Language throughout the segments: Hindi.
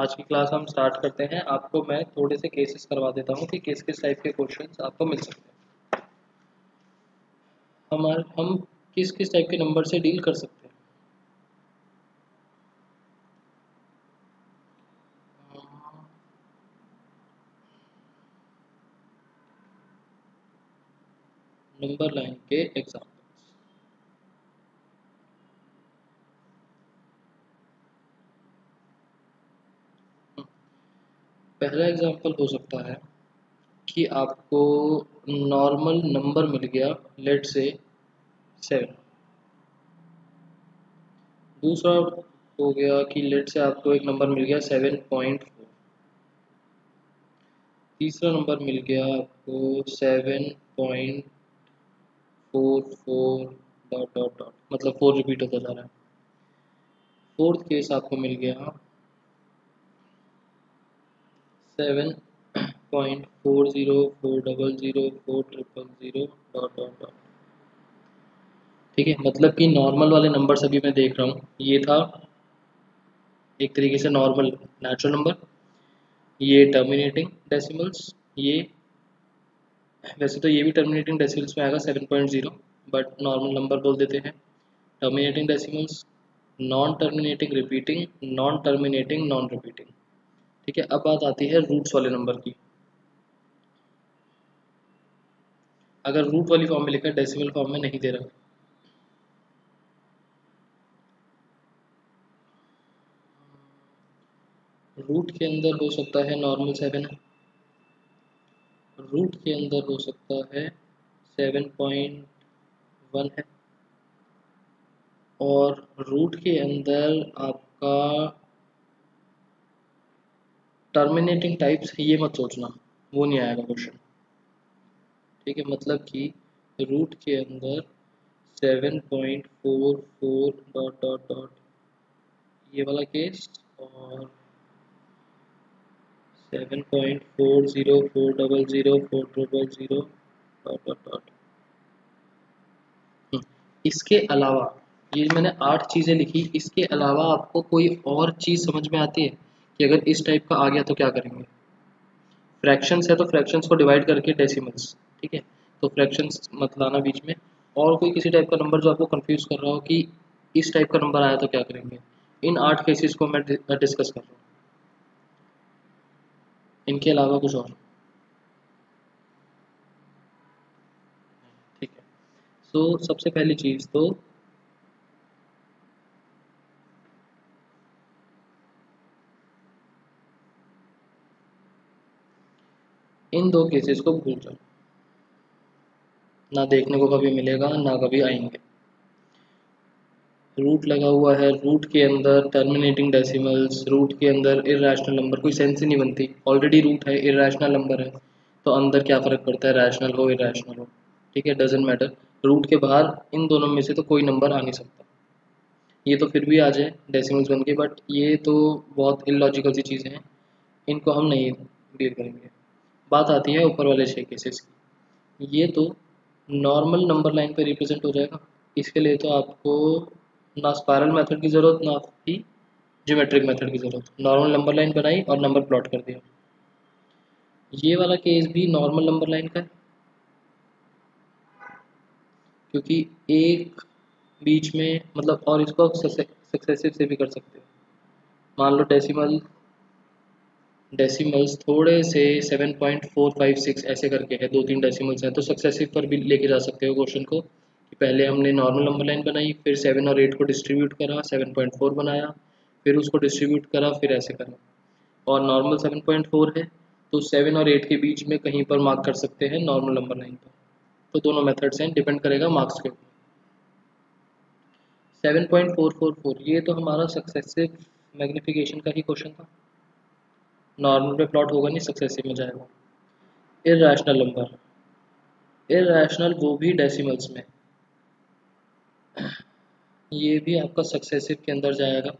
आज की क्लास हम स्टार्ट करते हैं। आपको मैं थोड़े से केसेस करवा देता हूँ कि किस किस टाइप के क्वेश्चंस आपको मिल सकते हैं। हम किस किस टाइप के नंबर से डील कर सकते हैं। नंबर लाइन के एग्जाम्पल्स। पहला एग्जाम्पल हो सकता है कि आपको नॉर्मल नंबर मिल गया, लेट से 7। दूसरा हो गया कि लेट से आपको एक नंबर मिल गया 7.4। तीसरा नंबर मिल गया आपको 7.44 डॉट डॉट डॉट, मतलब 4 रिपीट होता जा रहा है। फोर्थ केस आपको मिल गया 7.40400400 डॉट डॉट डॉट। ठीक है, मतलब कि नॉर्मल वाले नंबर अभी मैं देख रहा हूँ, ये था एक तरीके से नॉर्मल नेचुरल नंबर, ये टर्मिनेटिंग डेसिमल्स, ये वैसे तो ये भी टर्मिनेटिंग डेसिमल्स में आएगा 7.0, बट नॉर्मल नंबर बोल देते हैं। Terminating decimals, non terminating repeating, non terminating non repeating. ठीक है, अब बात आती है रूट्स वाले नंबर की। अगर रूट वाली फॉर्म में लिखा है, डेसिमल फॉर्म में नहीं दे रहा, रूट के अंदर हो सकता है नॉर्मल 7 है, रूट के अंदर हो सकता है 7.1 है, और रूट के अंदर आपका टर्मिनेटिंग टाइप्स ये मत सोचना, वो नहीं आएगा क्वेश्चन। ठीक है, मतलब कि रूट के अंदर 7.44 डॉट डॉट डॉट ये वाला केस, और 7.404000 डॉट डॉट डॉट। इसके अलावा ये मैंने 8 चीज़ें लिखी, इसके अलावा आपको कोई और चीज़ समझ में आती है कि अगर इस टाइप का आ गया तो क्या करेंगे। फ्रैक्शंस है तो फ्रैक्शंस को डिवाइड करके डेसिमल्स। ठीक है, तो फ्रैक्शंस मत लाना बीच में। और कोई किसी टाइप का नंबर जो आपको कंफ्यूज कर रहा हो कि इस टाइप का नंबर आया तो क्या करेंगे, इन 8 केसेस को मैं डिस्कस कर रहा हूँ। इनके अलावा कुछ और? ठीक है, सो सबसे पहली चीज़ तो इन 2 केसेस को भूल जाओ, ना देखने को कभी मिलेगा ना कभी आएंगे। रूट लगा हुआ है, रूट के अंदर टर्मिनेटिंग डेसिमल्स, रूट के अंदर इरेशनल नंबर, कोई सेंस ही नहीं बनती। ऑलरेडी रूट है, इरेशनल नंबर है, तो अंदर क्या फ़र्क पड़ता है, रैशनल हो इरेशनल हो। ठीक है, डजेंट मैटर। रूट के बाहर इन दोनों में से तो कोई नंबर आ नहीं सकता। ये तो फिर भी आ जाए डेसिमल्स बन के, बट ये तो बहुत इलॉजिकल सी चीज़ें हैं, इनको हम नहीं डील करेंगे। बात आती है ऊपर वाले 6 केसेस की। ये तो नॉर्मल नंबर लाइन पे रिप्रेजेंट हो जाएगा। इसके लिए तो आपको ना स्पायरल मेथड की ज़रूरत, ना ही ज्योमेट्रिक मेथड की ज़रूरत। नॉर्मल नंबर लाइन बनाई और नंबर प्लॉट कर दिया। ये वाला केस भी नॉर्मल नंबर लाइन का है, क्योंकि एक बीच में मतलब, और इसको सक्सेसिव से भी कर सकते हो। मान लो डेसिमल्स थोड़े से 7.456 ऐसे करके है, 2-3 डेसिमल्स हैं, तो सक्सेसिव पर भी लेके जा सकते हो क्वेश्चन को कि पहले हमने नॉर्मल नंबर लाइन बनाई, फिर 7 और 8 को डिस्ट्रीब्यूट करा, 7.4 बनाया, फिर उसको डिस्ट्रीब्यूट करा, फिर ऐसे करा। और नॉर्मल 7.4 है, तो 7 और 8 के बीच में कहीं पर मार्क कर सकते हैं नॉर्मल नंबर लाइन पर। तो दोनों मेथड्स हैं, डिपेंड करेगा मार्क्स के ऊपर। 7.444 ये तो हमारा सक्सेसिव मैग्निफिकेशन का ही क्वेश्चन था, नॉर्मल पे प्लॉट होगा नहीं, सक्सेसिव में जाएगा। इरेशनल नंबर, इरेशनल वो भी डेसिमल्स में, ये भी आपका सक्सेसिव के अंदर जाएगा।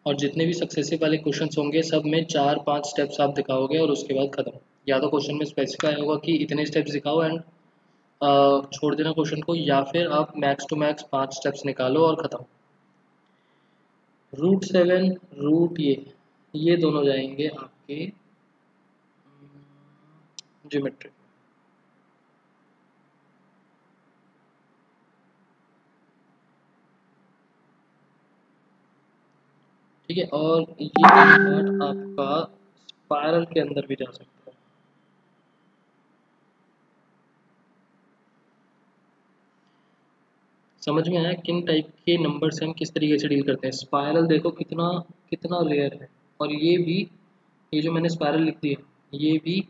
और जितने भी सक्सेसिव वाले क्वेश्चंस होंगे सब में 4-5 स्टेप्स आप दिखाओगे और उसके बाद ख़त्म। या तो क्वेश्चन में स्पेसिफाई होगा कि इतने स्टेप्स दिखाओ एंड छोड़ देना क्वेश्चन को, या फिर आप मैक्स टू मैक्स 5 स्टेप्स निकालो और ख़त्म। रूट 7, रूट ये ये दोनों जाएंगे आपके ज्योमेट्रिक। ठीक है, और ये पार्ट आपका स्पायरल के अंदर भी जा सकता है। समझ में आया किन टाइप के नंबर से हम किस तरीके से डील करते हैं। स्पायरल देखो कितना कितना रेयर है, और ये भी, ये जो मैंने स्पायरल लिख दी है ये भी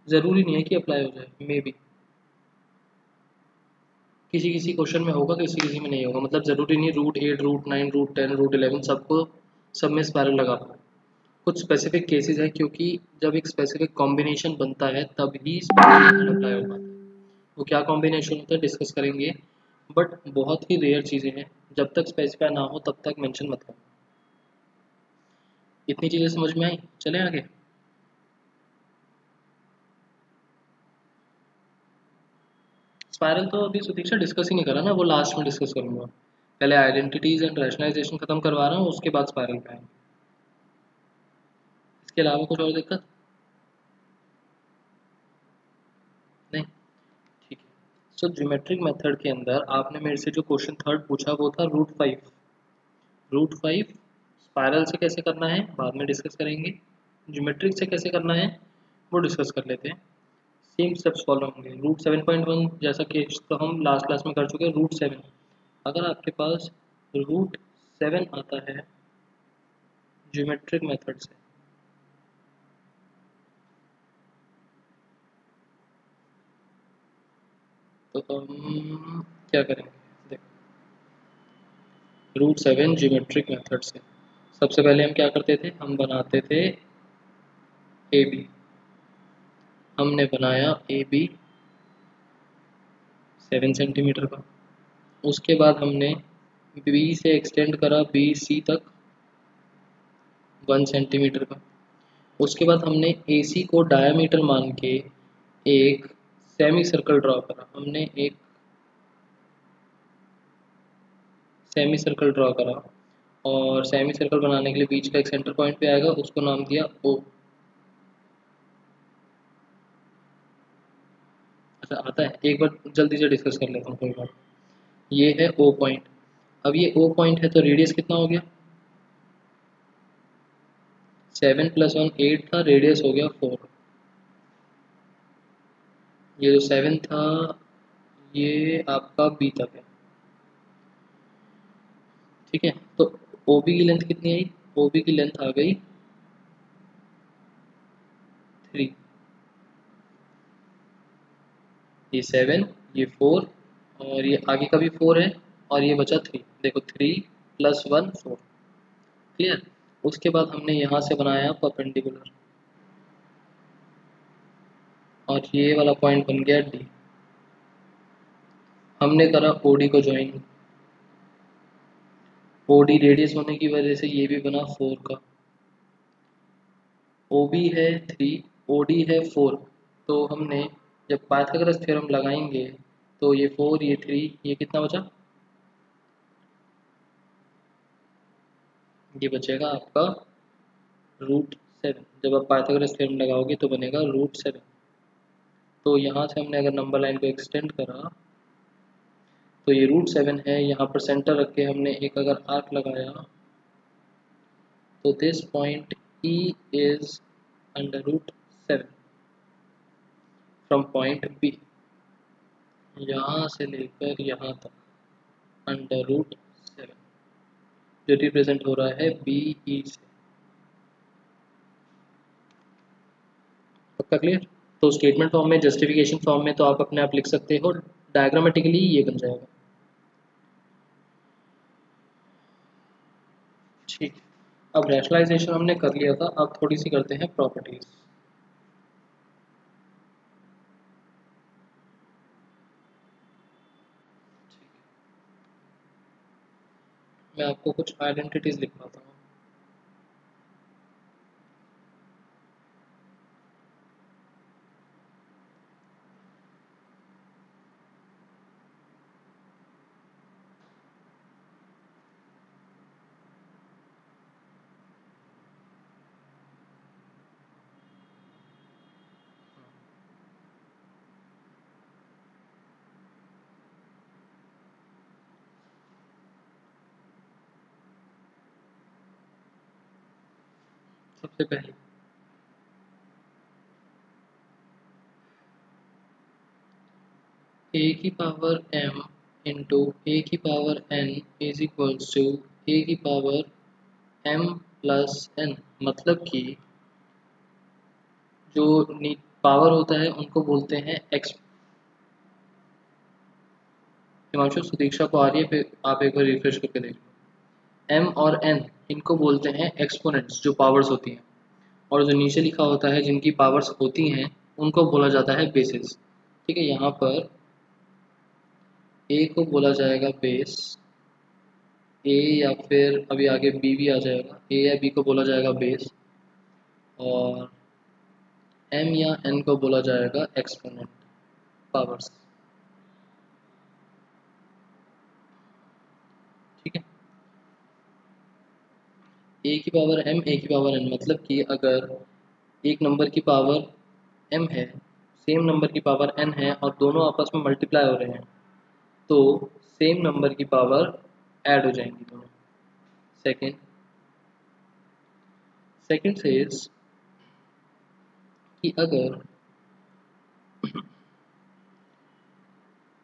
ज़रूरी नहीं है कि अप्लाई हो जाए, मे बी किसी किसी क्वेश्चन में होगा, किसी किसी में नहीं होगा। मतलब ज़रूरी नहीं रूट 8 रूट 9 रूट 10 रूट 11 सबको सब में स्पायरल लगा पाओ। कुछ स्पेसिफिक केसेस है, क्योंकि जब एक स्पेसिफिक कॉम्बिनेशन बनता है तब ही स्पायरल मेथड अप्लाई हो पाता है। वो क्या कॉम्बिनेशन होता है डिस्कस करेंगे, बट बहुत ही रेयर चीज़ें हैं। जब तक स्पेसिफाई ना हो तब तक मेंशन मत करो। इतनी चीज़ें समझ में आई, चलें आगे। स्पायरल तो अभी सुदीक्षा डिस्कस ही नहीं करा ना, वो लास्ट में डिस्कस करूंगा। पहले आइडेंटिटीज एंड रैशनलाइजेशन खत्म करवा रहा हूँ, उसके बाद स्पायरल पे आएंगे। इसके अलावा कुछ और दिक्कत नहीं? ठीक है। सो ज्योमेट्रिक मेथड के अंदर आपने मेरे से जो क्वेश्चन थर्ड पूछा वो था रूट 5। रूट 5 स्पायरल से कैसे करना है बाद में डिस्कस करेंगे, ज्योमेट्रिक से कैसे करना है वो डिस्कस कर लेते हैं। सेम स्टेप्स फॉलो होंगे। रूट 7.1 जैसा कि तो हम लास्ट क्लास में कर चुके हैं। रूट 7, अगर आपके पास रूट 7 आता है ज्योमेट्रिक मेथड से, तो हम क्या करेंगे, देखो रूट 7 ज्योमेट्रिक मेथड से सबसे पहले हम क्या करते थे, हम बनाते थे ए बी। हमने बनाया ए बी 7 सेंटीमीटर का। उसके बाद हमने बी से एक्सटेंड करा बी सी तक 1 सेंटीमीटर का। उसके बाद हमने ए सी को डायामीटर मान के एक सेमी सर्कल ड्रॉ करा। हमने एक सेमी सर्कल ड्रॉ करा, और सेमी सर्कल बनाने के लिए बीच का एक सेंटर पॉइंट पे आएगा, उसको नाम दिया ओ। अच्छा आता है, एक बार जल्दी से डिस्कस कर लेता हूँ, कोई बात। ये है ओ पॉइंट। अब ये ओ पॉइंट है तो रेडियस कितना हो गया, 7 + 1 8 था, रेडियस हो गया 4। ये जो 7 था ये आपका बी तक है। ठीक है, तो ओ बी की लेंथ कितनी आई, ओ बी की लेंथ आ गई 3। ये 7, ये 4, और ये आगे का भी 4 है, और ये बचा 3। देखो 3 + 1 4। क्लियर। उसके बाद हमने यहाँ से बनाया परपेंडिकुलर, और ये वाला पॉइंट बन गया डी। हमने करा ओडी को ज्वाइन। ओडी रेडियस होने की वजह से ये भी बना 4 का। ओ बी है 3, ओ डी है 4। तो हमने जब पाइथागोरस थ्योरम लगाएंगे तो ये 4 ये 3 ये कितना बचा, ये बचेगा आपका रूट 7। जब आप पाइथागोरस थ्योरम लगाओगे तो बनेगा रूट 7। तो यहाँ से हमने अगर नंबर लाइन को एक्सटेंड करा तो ये रूट 7 है। यहाँ पर सेंटर रख के हमने एक अगर आर्क लगाया तो this point E is under root 7 from point B, यहाँ से लेकर यहाँ तक अंडर रूट 7, जो रिप्रेजेंट हो रहा है बी ई से। पक्का क्लियर। तो स्टेटमेंट फॉर्म में, जस्टिफिकेशन फॉर्म में तो आप अपने आप लिख सकते हो, डायग्रामेटिकली ये बन जाएगा। ठीक। अब रैशनलाइजेशन हमने कर लिया था, अब थोड़ी सी करते हैं प्रॉपर्टीज। मैं आपको कुछ आइडेंटिटीज लिखवाता हूँ। सबसे पहले a की पावर m इंटू a की power n is equals to a की पावर m प्लस n। मतलब कि जो पावर होता है उनको बोलते हैं एक्स। हिमांशु सुदीक्षा को आ रही है, फिर आप एक बार रिफ्रेश करके देख लो। m और n इनको बोलते हैं एक्सपोनेंट्स, जो पावर्स होती हैं, और जो नीचे लिखा होता है जिनकी पावर्स होती हैं उनको बोला जाता है बेसिस। ठीक है, यहाँ पर a को बोला जाएगा बेस, a या फिर अभी आगे b भी आ जाएगा, a या b को बोला जाएगा बेस, और m या n को बोला जाएगा एक्सपोनेंट पावर्स। ठीक है, a की पावर m a की पावर n, मतलब कि अगर एक नंबर की पावर m है, सेम नंबर की पावर n है, और दोनों आपस में मल्टीप्लाई हो रहे हैं, तो सेम नंबर की पावर ऐड हो जाएंगी दोनों। सेकंड सेज कि अगर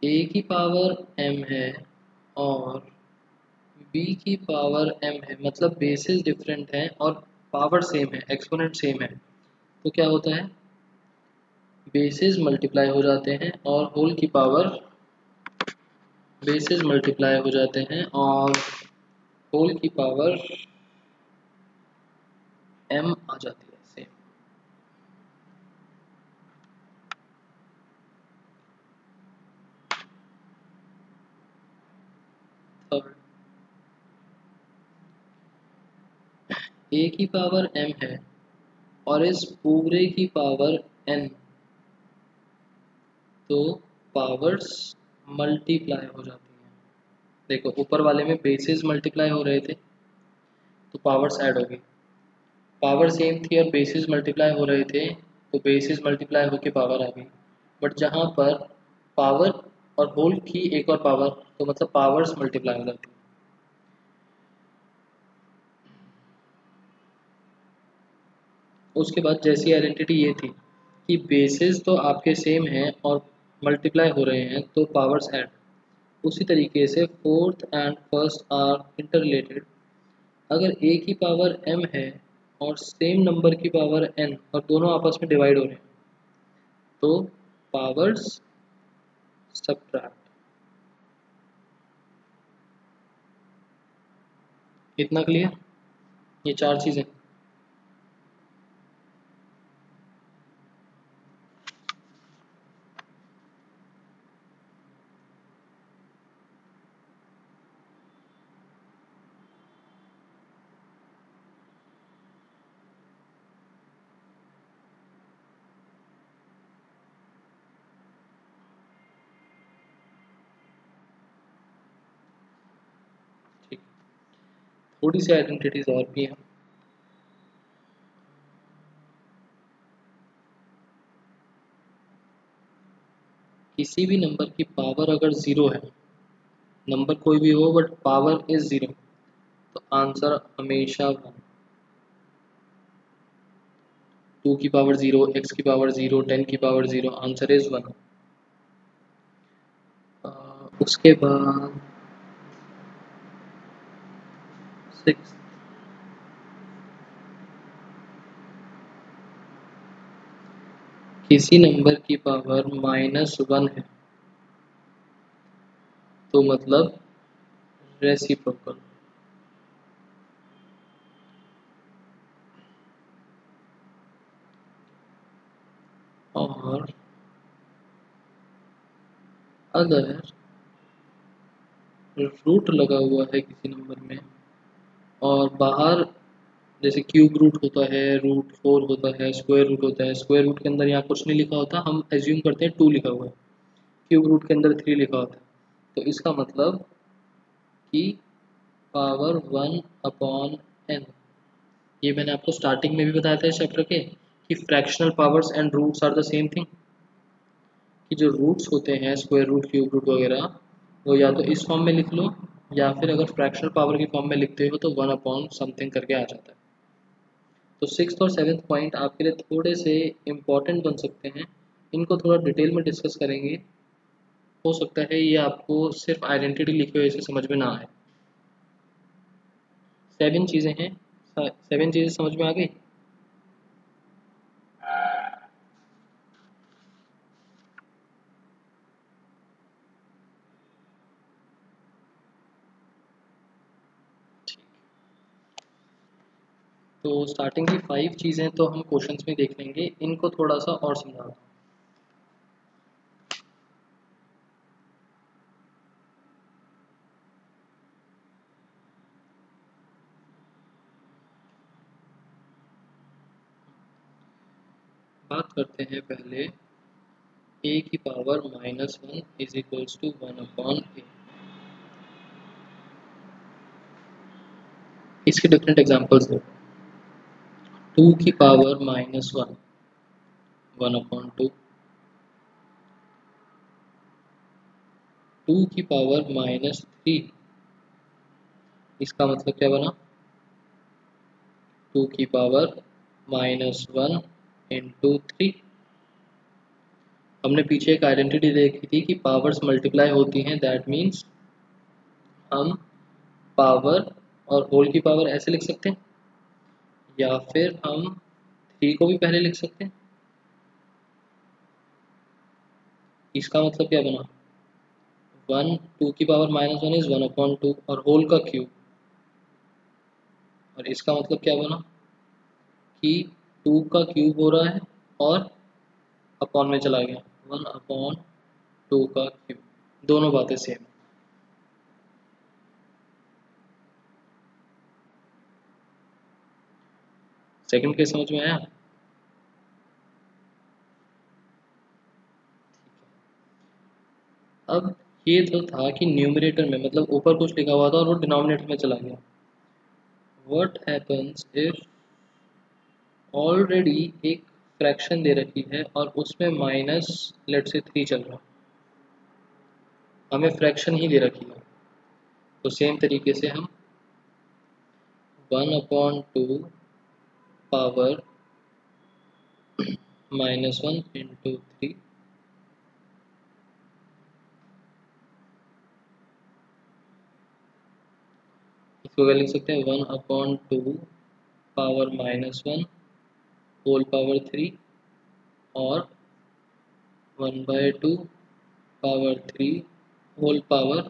a की पावर m है और b की पावर m है, मतलब बेसिस डिफरेंट है और पावर सेम है, एक्सपोनेंट सेम है, तो क्या होता है, बेसिस मल्टीप्लाई हो जाते हैं और होल की पावर, बेसिस मल्टीप्लाई हो जाते हैं और होल की पावर m आ जाती है सेम। थर्ड, a की पावर m है और इस पूरे की पावर n, तो पावर्स मल्टीप्लाई हो जाती हैं। देखो, ऊपर वाले में बेसिस मल्टीप्लाई हो रहे थे तो पावर्स ऐड हो गई, पावर सेम थी और बेसिस मल्टीप्लाई हो रहे थे तो बेसिस मल्टीप्लाई होके पावर आ गई। बट जहाँ पर पावर और होल की एक और पावर, तो मतलब पावर्स मल्टीप्लाई हो जाती है। उसके बाद जैसी आइडेंटिटी ये थी कि बेसिस तो आपके सेम हैं और मल्टीप्लाई हो रहे हैं तो पावर्स ऐड, उसी तरीके से fourth and first are interrelated. अगर a की पावर m है और सेम नंबर की पावर n और दोनों आपस में डिवाइड हो रहे हैं तो पावर्स सब्ट्रैक्ट। इतना क्लियर, ये चार चीजें। ठीक, थोड़ी सी आइडेंटिटीज और भी हैं। किसी भी नंबर की पावर अगर जीरो है, नंबर कोई भी हो बट पावर इज जीरो, तो आंसर हमेशा वन। 2 की पावर जीरो, x की पावर जीरो, 10 की power zero, answer is one. उसके बाद 6, किसी नंबर की पावर -1 है तो मतलब रेसिप्रोकल। और अगर रूट लगा हुआ है किसी नंबर में और बाहर जैसे क्यूब रूट होता है, रूट 4 होता है, स्क्वायर रूट होता है, स्क्वायर रूट के अंदर यहाँ कुछ नहीं लिखा होता, हम एज्यूम करते हैं 2 लिखा हुआ है, क्यूब रूट के अंदर 3 लिखा होता है, तो इसका मतलब कि पावर 1/n। ये मैंने आपको स्टार्टिंग में भी बताया था इस चैप्टर के कि fractional powers and roots are the same thing, कि जो रूट्स होते हैं स्क्वायर रूट, क्यूब रूट वगैरह, वो या तो इस फॉर्म में लिख लो या फिर अगर फ्रैक्शनल पावर की फॉर्म में लिखते हो तो 1/समथिंग करके आ जाता है। तो सिक्स्थ और सेवन्थ पॉइंट आपके लिए थोड़े से इम्पॉर्टेंट बन सकते हैं, इनको थोड़ा डिटेल में डिस्कस करेंगे। हो सकता है ये आपको सिर्फ आइडेंटिटी लिखे हुए से समझ में ना आए। 7 चीज़ें हैं, 7 चीज़ें समझ में आ गई। तो स्टार्टिंग की 5 चीज़ें तो हम क्वेश्चंस में देख लेंगे, इनको थोड़ा सा और समझा दूँ। बात करते हैं पहले a की power -1 is equals to 1/a। इसके डिफरेंट एग्जांपल्स दो। 2 की पावर -1 1/2। 2 की पावर -3, इसका मतलब क्या बना? 2 की पावर -1 इंटू 3। हमने पीछे एक आइडेंटिटी देखी थी कि पावर्स मल्टीप्लाई होती हैं, दैट मीन्स हम पावर और होल की पावर ऐसे लिख सकते हैं, या फिर हम 3 को भी पहले लिख सकते हैं। इसका मतलब क्या बना? 1 2 की पावर -1 इज 1/2 और होल का क्यूब। और इसका मतलब क्या बना कि 2 का क्यूब हो रहा है और अपॉन में चला गया, 1/2 का क्यूब। दोनों बातें सेम। सेकंड केस समझ में आया? अब ये तो था कि न्यूमरेटर में मतलब ऊपर कुछ लिखा हुआ था और वो डिनोमिनेटर में चला गया। व्हाट हैपन्स इफ ऑलरेडी एक फ्रैक्शन दे रखी है और उसमें माइनस लेट से 3 चल रहा है, हमें फ्रैक्शन ही दे रखी है। तो सेम तरीके से हम 1/2 पावर -1 इंटू 3 इसको क्या लिख सकते हैं? 1/2 पावर -1 होल पावर 3 और 1/2 पावर 3 होल पावर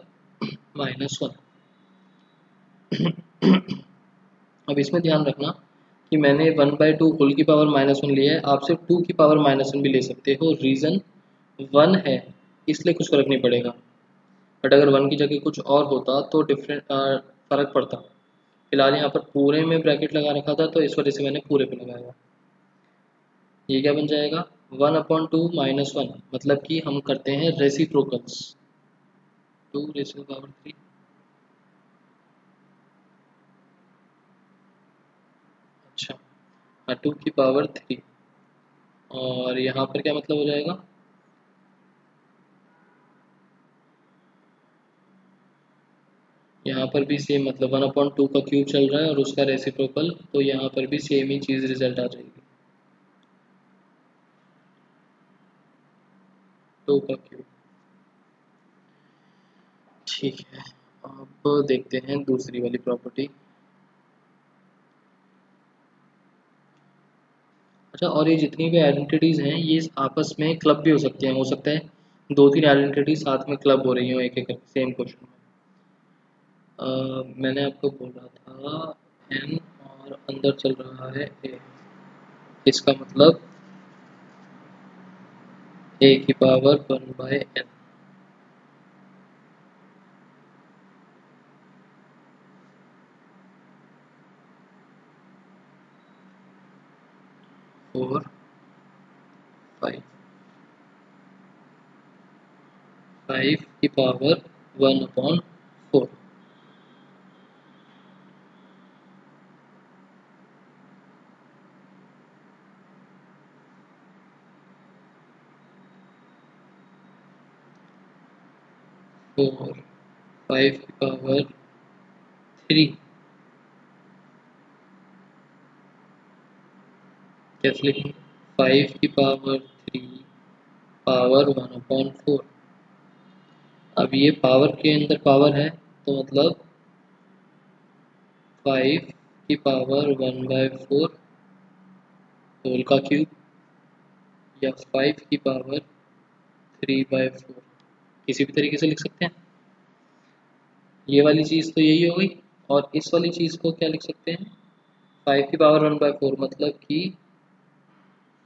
-1। अब इसमें ध्यान रखना कि मैंने 1/2 होल की पावर -1 लिया है, आप सिर्फ 2 की पावर -1 भी ले सकते हो। रीज़न 1 है इसलिए कुछ फर्क नहीं पड़ेगा, बट अगर 1 की जगह कुछ और होता तो डिफरेंट फर्क पड़ता। फिलहाल यहाँ पर पूरे में ब्रैकेट लगा रखा था तो इस वजह से मैंने पूरे पे लगाया। ये क्या बन जाएगा? 1/2 -1 मतलब कि हम करते हैं रेसिप्रोकल्स। 2 raise to power 3। अच्छा, 2 की पावर 3 और यहाँ पर क्या मतलब हो जाएगा? यहाँ पर भी सेम मतलब 1/2 का क्यूब चल रहा है और उसका रेसिप्रोकल, तो यहाँ पर भी सेम ही चीज़ रिजल्ट आ जाएगी, 2 का क्यूब। ठीक है, अब देखते हैं दूसरी वाली प्रॉपर्टी। अच्छा, और ये जितनी भी आइडेंटिटीज़ हैं ये आपस में क्लब भी हो सकती हैं। हो सकता है 2-3 आइडेंटिटी साथ में क्लब हो रही हो एक एक सेम क्वेश्चन में। मैंने आपको बोला था n और अंदर चल रहा है a, इसका मतलब a की पावर 1/n। 4 5 5 की पावर 1/4। फोर 5 की पावर 3 कैसे लिखेंगे? 5 की पावर 3 पावर 1/4। अब ये पावर के अंदर पावर है तो मतलब 5 की पावर 1/4 होल का क्यूब, या 5 की पावर 3/4, किसी भी तरीके से लिख सकते हैं। ये वाली चीज़ तो यही हो गई, और इस वाली चीज़ को क्या लिख सकते हैं? 5 की पावर 1/4 मतलब कि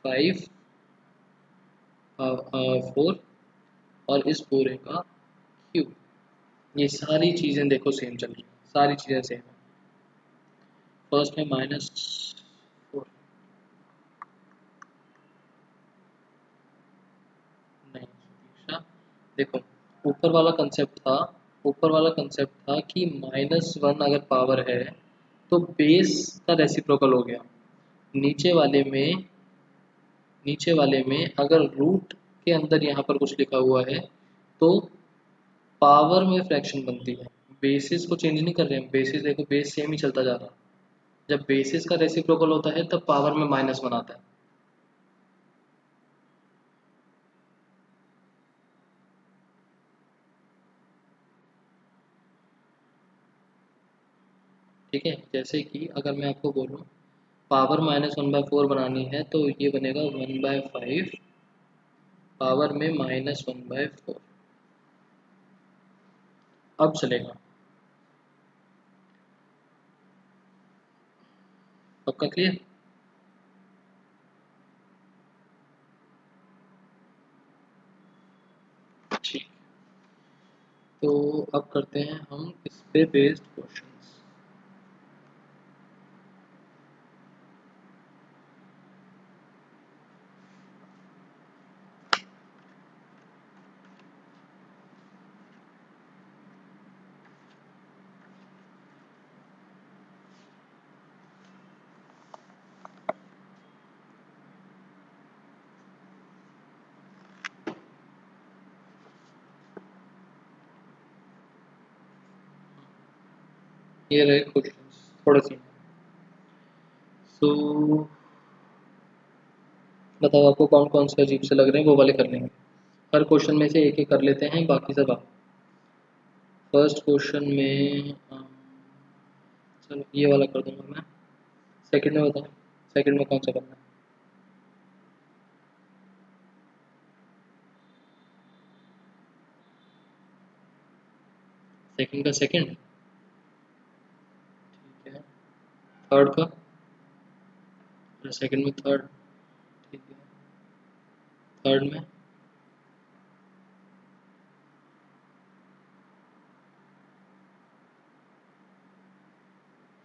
5/4 और इस पूरे का क्यूब। ये सारी चीज़ें देखो सेम चल रही हैं, सारी चीज़ें सेम है। फर्स्ट में -4, नहीं दीक्षा, देखो ऊपर वाला कंसेप्ट था कि -1 अगर पावर है तो बेस का रेसिप्रोकल हो गया। नीचे वाले में नीचे वाले में अगर रूट के अंदर यहाँ पर कुछ लिखा हुआ है तो पावर में फ्रैक्शन बनती है। बेसिस को चेंज नहीं कर रहे हैं, बेसिस देखो बेस सेम ही चलता जा रहा है। जब बेसिस का रेसिप्रोकल होता है तब पावर में -1 आता है। ठीक है, जैसे कि अगर मैं आपको बोलूँ पावर -1/4 बनानी है तो ये बनेगा 1/5 पावर में -1/4। अब चलेगा, पक्का क्लियर? ठीक, तो अब करते हैं हम इस पे बेस्ड क्वेश्चंस। ये रहे क्वेश्चंस थोड़े से। सो बताओ आपको कौन कौन से अजीब से लग रहे हैं, वो वाले कर लेंगे। हर क्वेश्चन में से एक एक कर लेते हैं, बाकी सब आप। फर्स्ट क्वेश्चन में चलो ये वाला कर दूंगा मैं। सेकंड में बताओ, सेकंड में कौन सा करना है? सेकंड का सेकंड, ठीक है। थर्ड का, सेकंड में थर्ड, ठीक है। थर्ड में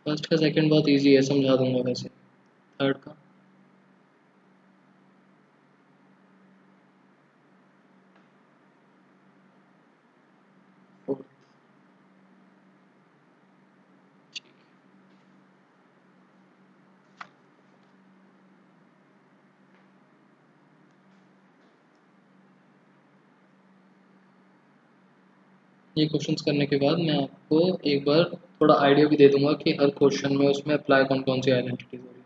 फर्स्ट का सेकंड बहुत इजी है, समझा दूंगा वैसे। थर्ड का फोर्थ, ठीक। ये क्वेश्चंस करने के बाद मैं आपको एक बार थोड़ा आइडिया भी दे दूंगा कि हर क्वेश्चन में उसमें अप्लाई कौन कौन सी आइडेंटिटीज हो रही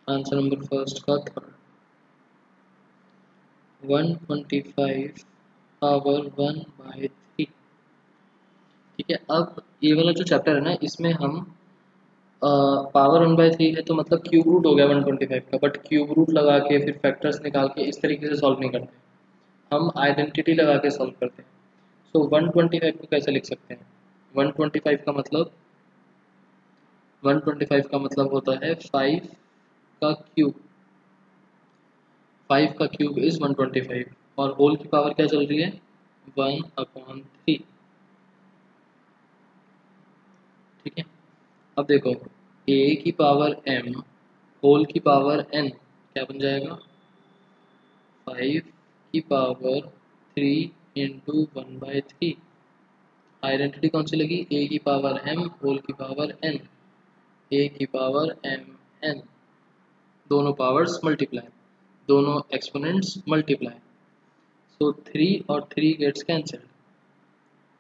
है। आंसर नंबर फर्स्ट का थर्ड, 125 पावर 1/3। ठीक है, अब ये वाला जो चैप्टर है ना, इसमें हम पावर 1/3 है तो मतलब क्यूब रूट हो गया 125 का, बट क्यूब रूट लगा के फिर फैक्टर्स निकाल के इस तरीके से सॉल्व नहीं करते, हम आइडेंटिटी लगा के सॉल्व करते हैं। सो 125 को कैसे लिख सकते हैं? 125 का मतलब 125 का मतलब होता है 5 का क्यूब। 5 का क्यूब इज 125, और होल की पावर क्या चल रही है? 1/3। ठीक है, अब देखो a की पावर m होल की पावर n क्या बन जाएगा? 5 की पावर 3 इंटू 1/3। आइडेंटिटी कौन सी लगी? a की पावर m होल की पावर n, a की पावर m n, दोनों पावर्स मल्टीप्लाई, दोनों एक्सपोनेंट्स मल्टीप्लाई। सो 3 और 3 गेट्स कैंसिल्ड,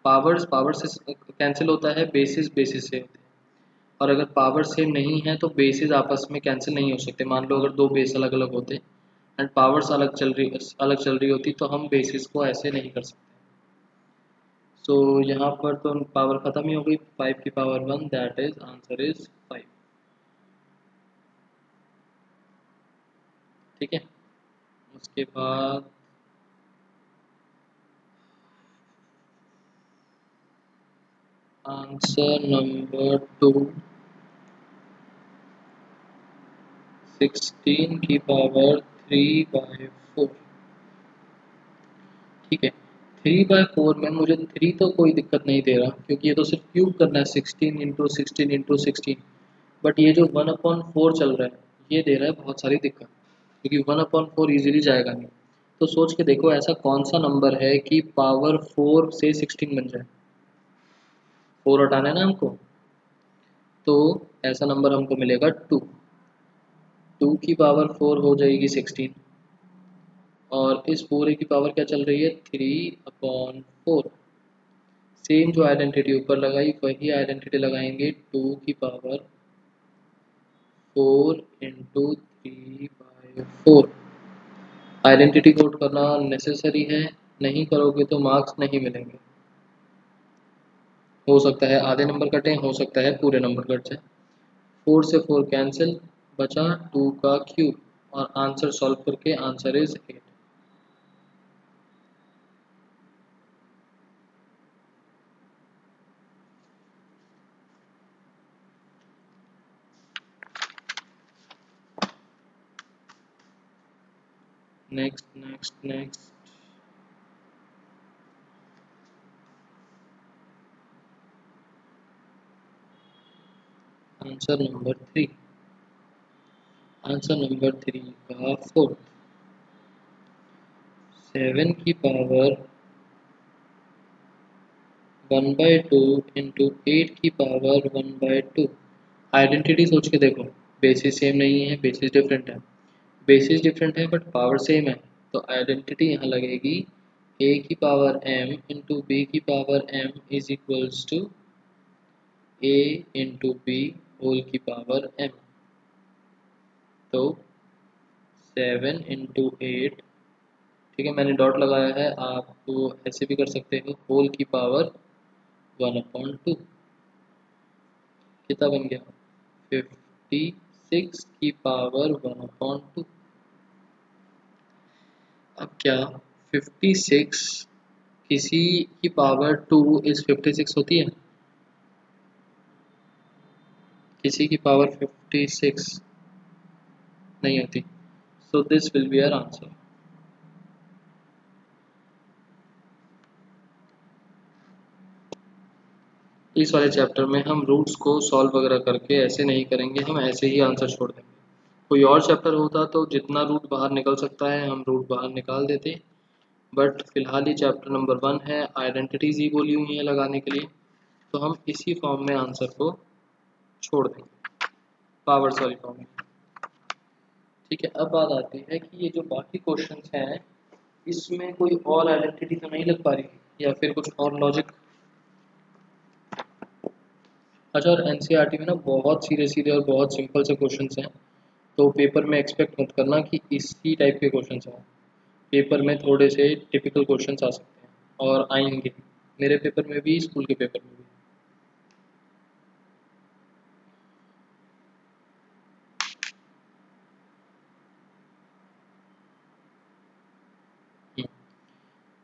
पावर से कैंसिल होता है, बेसिस बेसिस से होते हैं। और अगर पावर सेम नहीं है तो बेसिस आपस में कैंसिल नहीं हो सकते। मान लो अगर दो बेस अलग अलग होते एंड पावर्स अलग चल रही होती तो हम बेसिस को ऐसे नहीं कर सकते। सो यहाँ पर तो पावर खत्म ही हो गई, 5 की power 1, that is answer is 5। ठीक है, उसके बाद आंसर नंबर 2, 16 की पावर 3/4। ठीक है, 3/4 में मुझे 3 तो कोई दिक्कत नहीं दे रहा क्योंकि ये तो सिर्फ क्यूब करना है, 16 × 16 × 16। बट ये जो 1/4 चल रहा है ये दे रहा है बहुत सारी दिक्कत, क्योंकि 1/4 इजीली जाएगा नहीं। तो सोच के देखो ऐसा कौन सा नंबर है कि पावर 4 से 16 बन जाए। 4 हटाना है ना हमको, तो ऐसा नंबर हमको मिलेगा 2। 2 की पावर 4 हो जाएगी 16, और इस पूरे की पावर क्या चल रही है, 3/4। सेम जो आइडेंटिटी ऊपर लगाई वही आइडेंटिटी लगाएंगे 2 की पावर 4 × 3/4। आइडेंटिटी कोड करना नेसेसरी है, नहीं करोगे तो मार्क्स नहीं मिलेंगे। हो सकता है आधे नंबर कटें, हो सकता है पूरे नंबर कट जाए। 4 से 4 कैंसिल, बचा 2 का क्यूब, और आंसर सॉल्व करके answer is 8। Next answer number 3। Answer number 3 का 4, 7 की पावर 1/2 × 8 की पावर 1/2। आइडेंटिटी सोच के देखो, बेसिस सेम नहीं है, बेसिस डिफरेंट है। बेसिस डिफरेंट है बट पावर सेम है, तो आइडेंटिटी यहाँ लगेगी a की पावर m × b की power m is equals to a × b whole की पावर m। तो 7 × 8, ठीक है मैंने डॉट लगाया है, आप तो ऐसे भी कर सकते हो, होल की पावर 1/2। कितना बन गया, 56 की पावर 1/2। अब क्या 56 किसी की पावर 2 इज 56 होती है, किसी की पावर 56 नहीं होती। So this will be our answer. इस वाले चैप्टर में हम रूट्स को सॉल्व वगैरह करके ऐसे नहीं करेंगे, हम ऐसे ही आंसर छोड़ देंगे। कोई और चैप्टर होता तो जितना रूट बाहर निकल सकता है हम रूट बाहर निकाल देते, बट फिलहाल ये चैप्टर नंबर 1 है, आइडेंटिटीज ही बोली हुई है लगाने के लिए, तो हम इसी फॉर्म में आंसर को छोड़ देंगे, पावर सॉरी फॉर्म में। ठीक है, अब बात आती है कि ये जो बाकी क्वेश्चंस हैं इसमें कोई और आइडेंटिटी तो नहीं लग पा रही या फिर कुछ और लॉजिक। अच्छा, और एनसीईआरटी में ना बहुत सीधे सीधे और बहुत सिंपल से क्वेश्चंस हैं, तो पेपर में एक्सपेक्ट मत करना कि इसी टाइप के क्वेश्चंस आए। पेपर में थोड़े से टिपिकल क्वेश्चंस आ सकते हैं और आएंगे, मेरे पेपर में भी, स्कूल के पेपर में भी।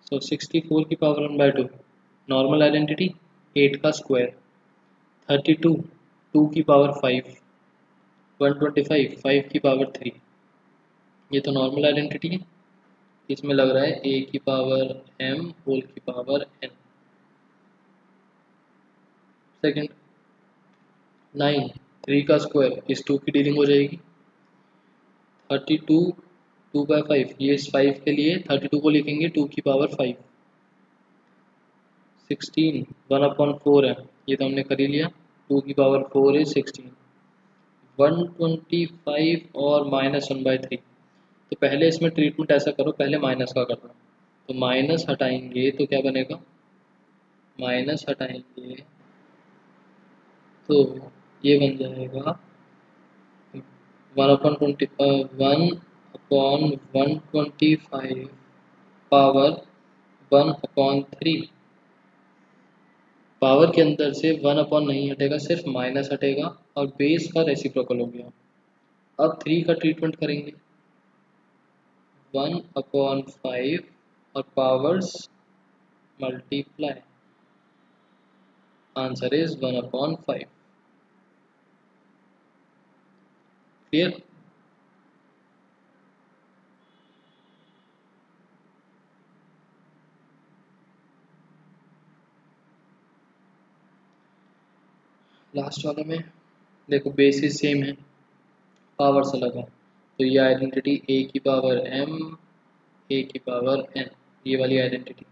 सो 64 की पावर 1/2, नॉर्मल आइडेंटिटी 8 का स्क्वायर, 32 2 की पावर 5, 125 5 की पावर 3। ये तो नॉर्मल आइडेंटिटी है, इसमें लग रहा है a की पावर m होल की पावर n। सेकंड 9 3 का स्क्वायर, इस 2 की डीलिंग हो जाएगी। 32 2/5, ये इस 5 के लिए 32 को लिखेंगे 2 की पावर 5। 16 1/4 है, ये तो हमने कर ही लिया, 2 की पावर 4 इज 16। 125 और -1/3, तो पहले इसमें ट्रीटमेंट ऐसा करो, पहले माइनस का करना, तो माइनस हटाएंगे तो क्या बनेगा, माइनस हटाएंगे तो ये बन जाएगा 1/125 पावर 1/3। पावर के अंदर से 1 नहीं हटेगा, सिर्फ माइनस हटेगा और बेस का रेसिप्रोकल हो गया। अब 3 का ट्रीटमेंट करेंगे 1/5 और powers multiply, answer is 1/5। Clear? Last वाले में देखो बेसिस सेम है, पावर्स अलग है, तो ये आइडेंटिटी ए की पावर एम ए की पावर एन, ये वाली आइडेंटिटी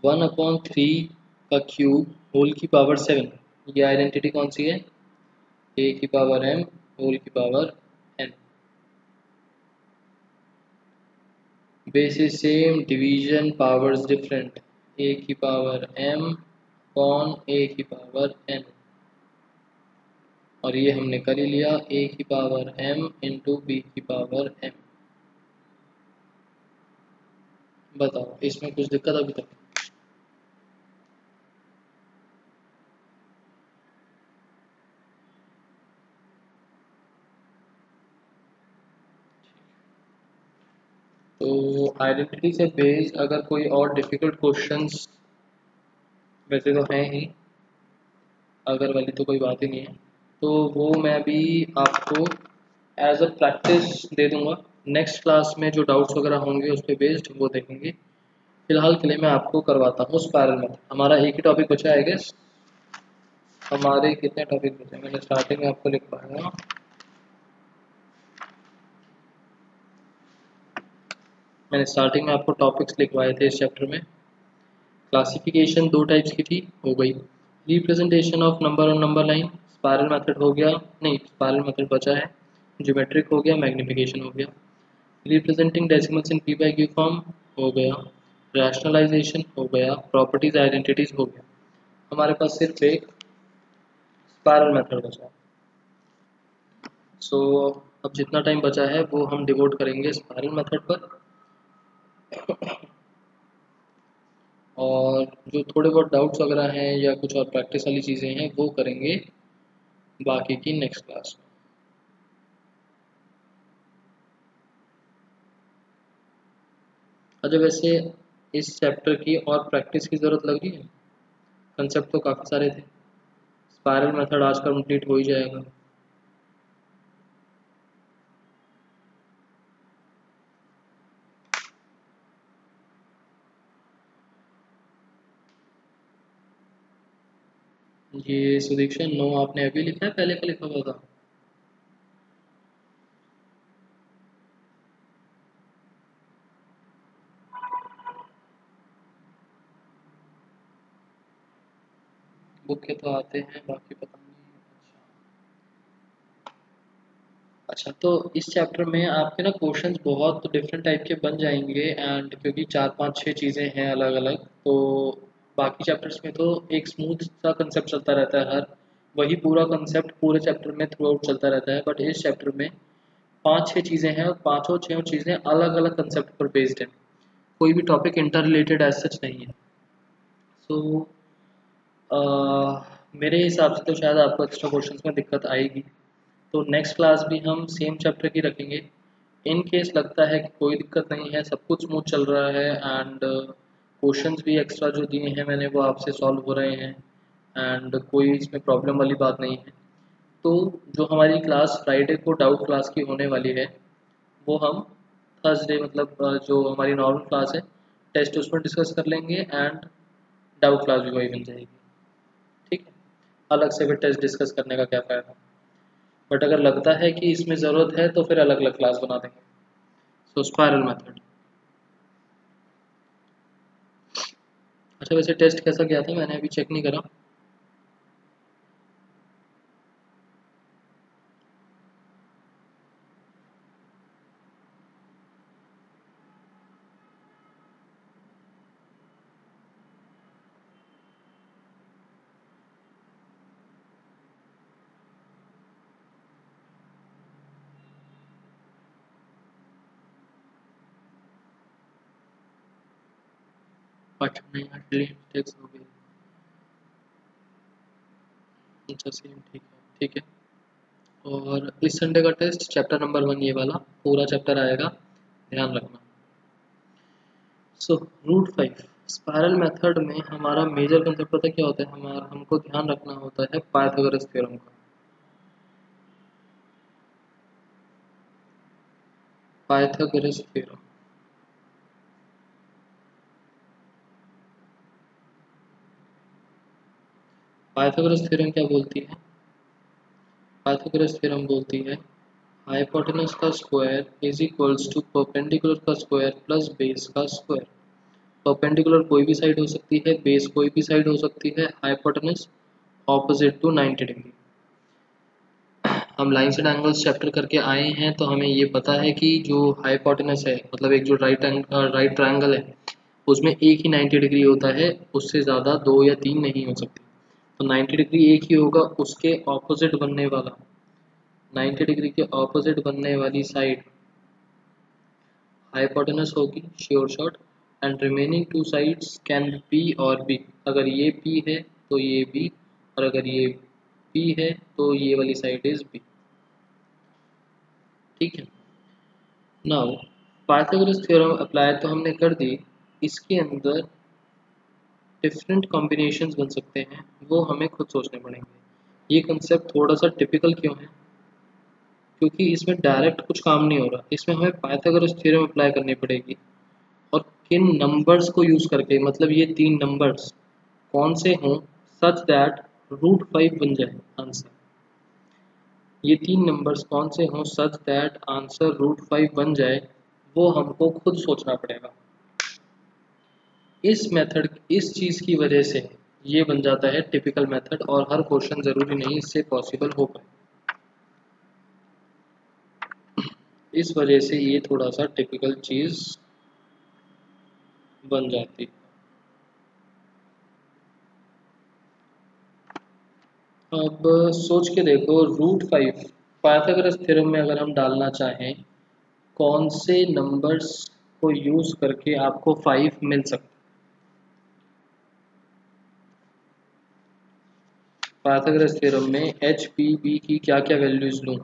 1/3 का क्यूब होल की पावर 7, ये आइडेंटिटी कौन सी है? ए की पावर एम होल की power n. Basis same, division powers different, a की पावर एम अपॉन ए की पावर एन, और ये हमने कर ही लिया ए की पावर एम इंटू बी की पावर एम। बताओ इसमें कुछ दिक्कत अभी तक? तो आइडेंटिटी से बेस्ड अगर कोई और डिफ़िकल्ट क्वेश्चंस, वैसे तो हैं ही, अगर वाली तो कोई बात ही नहीं है, तो वो मैं भी आपको एज अ प्रैक्टिस दे दूंगा। नेक्स्ट क्लास में जो डाउट्स वगैरह होंगे उस पर बेस्ड वो देखेंगे। फिलहाल के लिए मैं आपको करवाता हूँ स्पायरल मेथड। हमारा एक ही टॉपिक बचा है गेस। हमारे कितने टॉपिक बचे हैं? मैंने स्टार्टिंग में आपको लिखवाया, मैंने स्टार्टिंग में आपको टॉपिक्स लिखवाए थे इस चैप्टर में। क्लासिफिकेशन 2 टाइप्स की थी, हो गई। Representation of number on number line, spiral method हो गया, नहीं स्पायरल मेथड बचा है। ज्योमेट्रिक हो गया, मैग्निफिकेशन हो गया। Representing decimals in P by Q form हो गया, रैशनलाइजेशन हो गया, प्रॉपर्टीज आइडेंटिटीज हो गया। हमारे पास सिर्फ एक स्पायरल मेथड बचा है। सो अब जितना टाइम बचा है वो हम डिवोट करेंगे स्पायरल मेथड पर, और जो थोड़े बहुत डाउट्स वगैरह हैं या कुछ और प्रैक्टिस वाली चीज़ें हैं वो करेंगे बाकी की नेक्स्ट क्लास में। अच्छा वैसे इस चैप्टर की और प्रैक्टिस की ज़रूरत लग रही है? कंसेप्ट तो काफ़ी सारे थे, स्पायरल मेथड आज कंप्लीट हो ही जाएगा। ये सुदीक्षा नो आपने अभी लिखा है, पहले का लिखा हुआ था? बुक के तो आते हैं, बाकी पता नहीं। अच्छा तो इस चैप्टर में आपके ना क्वेश्चंस बहुत डिफरेंट टाइप के बन जाएंगे, एंड क्योंकि 4 5 6 चीज़ें हैं अलग अलग, तो बाकी चैप्टर्स में तो एक स्मूथ सा कंसेप्ट चलता रहता है, हर वही पूरा कंसेप्ट पूरे चैप्टर में थ्रू आउट चलता रहता है। बट इस चैप्टर में 5 6 चीज़ें हैं और पाँचों 6 चीज़ें अलग अलग कंसेप्ट पर बेस्ड है, कोई भी topic interrelated as such नहीं है। सो मेरे हिसाब से तो शायद आपको एक्स्ट्रा क्वेश्चंस में दिक्कत आएगी, तो नेक्स्ट क्लास भी हम सेम चैप्टर की रखेंगे। इन केस लगता है कि कोई दिक्कत नहीं है, सब कुछ स्मूथ चल रहा है, एंड क्वेश्चंस भी एक्स्ट्रा जो दिए हैं मैंने वो आपसे सॉल्व हो रहे हैं, एंड कोई इसमें प्रॉब्लम वाली बात नहीं है, तो जो हमारी क्लास फ्राइडे को डाउट क्लास की होने वाली है वो हम थर्सडे मतलब जो हमारी नॉर्मल क्लास है टेस्ट उसमें डिस्कस कर लेंगे, एंड डाउट क्लास भी वही बन जाएगी। ठीक है, अलग से फिर टेस्ट डिस्कस करने का क्या फ़ायदा। बट अगर लगता है कि इसमें ज़रूरत है तो फिर अलग अलग क्लास बना देंगे। सो स्पायरल मेथड। अच्छा वैसे टेस्ट कैसा गया था? मैंने अभी चेक नहीं करा। अच्छा नहीं, हार्डली मिस्टेक्स हो गई। अच्छा सेम, ठीक है ठीक है। और इस संडे का टेस्ट चैप्टर नंबर 1 ये वाला पूरा चैप्टर आएगा, ध्यान रखना। सो रूट 5 स्पायरल मेथड में हमारा मेजर कंसेप्ट पता क्या होता है, हमारा हमको ध्यान रखना होता है पाइथागोरस थ्योरम का। पाइथागोरस थ्योरम, पाइथागोरस थ्योरम क्या बोलती है? पाइथागोरस थ्योरम बोलती है हाइपोटेनस का square is equals to perpendicular का स्क्वायर प्लस बेस का स्क्वायर। परपेंडिकुलर कोई भी साइड हो सकती है, बेस कोई भी साइड हो सकती है, हाइपोटेनस ऑपोजिट टू 90 डिग्री। हम लाइन्स एंड एंगल्स चैप्टर करके आए हैं तो हमें ये पता है कि जो हाइपोटेनस है मतलब एक जो राइट ट्रायंगल है उसमें एक ही 90 डिग्री होता है, उससे ज़्यादा 2 या 3 नहीं हो सकती। तो 90 डिग्री एक ही होगा, उसके ऑपोजिट बनने वाला 90 डिग्री के ऑपोजिट बनने वाली साइड हाइपोटेनस होगी sure shot, and remaining two sides can P और बी। अगर ये पी है तो ये बी, और अगर ये पी है तो ये वाली साइड इज बी। ठीक है। नाउ पाइथागोरस थ्योरम अप्लाई तो हमने कर दी, इसके अंदर डिफरेंट कॉम्बिनेशंस बन सकते हैं, वो हमें खुद सोचने पड़ेंगे। ये कंसेप्ट थोड़ा सा टिपिकल क्यों है? क्योंकि इसमें डायरेक्ट कुछ काम नहीं हो रहा, इसमें हमें पाइथागोरस थ्योरम अप्लाई करनी पड़ेगी। और किन नंबर्स को यूज़ करके, मतलब ये 3 नंबर्स कौन से हों सच दैट रूट 5 बन जाए आंसर। ये 3 नंबर्स कौन से हों सच दैट आंसर रूट 5 बन जाए, वो हमको खुद सोचना पड़ेगा। इस मेथड, इस चीज़ की वजह से ये बन जाता है टिपिकल मेथड, और हर क्वेश्चन ज़रूरी नहीं इससे पॉसिबल हो पाए। इस वजह से ये थोड़ा सा टिपिकल चीज़ बन जाती है। अब सोच के देखो, रूट 5 पाइथागोरस थ्योरम में अगर हम डालना चाहें, कौन से नंबर्स को यूज़ करके आपको 5 मिल सकता है? पाइथागोरस थ्योरम में एच पी बी की क्या क्या वैल्यूज लूँ?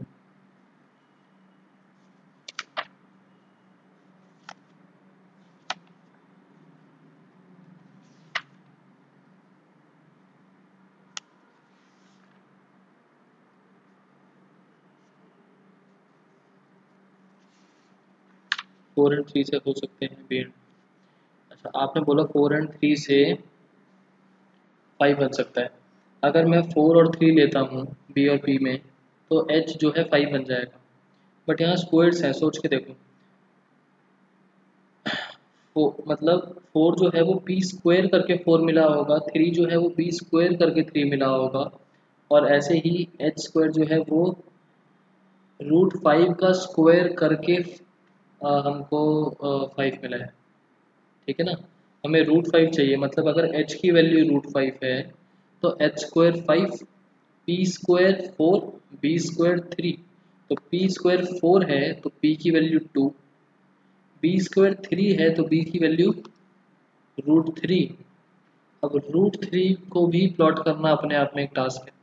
फोर एंड थ्री से हो सकते हैं बी। अच्छा आपने बोला 4 एंड 3 से 5 बन सकता है। अगर मैं 4 और 3 लेता हूँ बी और पी में, तो एच जो है 5 बन जाएगा। बट यहाँ स्क्वायर्स हैं, सोच के देखो। मतलब 4 जो है वो पी स्क्वायर करके 4 मिला होगा, 3 जो है वो पी स्क्वायर करके 3 मिला होगा, और ऐसे ही एच स्क्वायर जो है वो रूट 5 का स्क्वायर करके हमको 5 मिला है। ठीक है ना? हमें रूट 5 चाहिए, मतलब अगर h की वैल्यू रूट 5 है तो H square 5, P square 4, B square 3। तो पी स्क्वायर 4 है तो p की वैल्यू 2, बी स्क्वायर 3 है तो b की वैल्यू रूट 3। अब रूट 3 को भी प्लॉट करना अपने आप में एक टास्क है।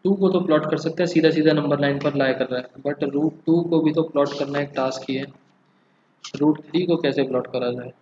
2 को तो प्लॉट कर सकते हैं, सीधा सीधा नंबर लाइन पर लाई कर रहा है, बट रूट 2 को भी तो प्लॉट करना एक टास्क ही है। रूट 3 को कैसे प्लॉट करा जाए?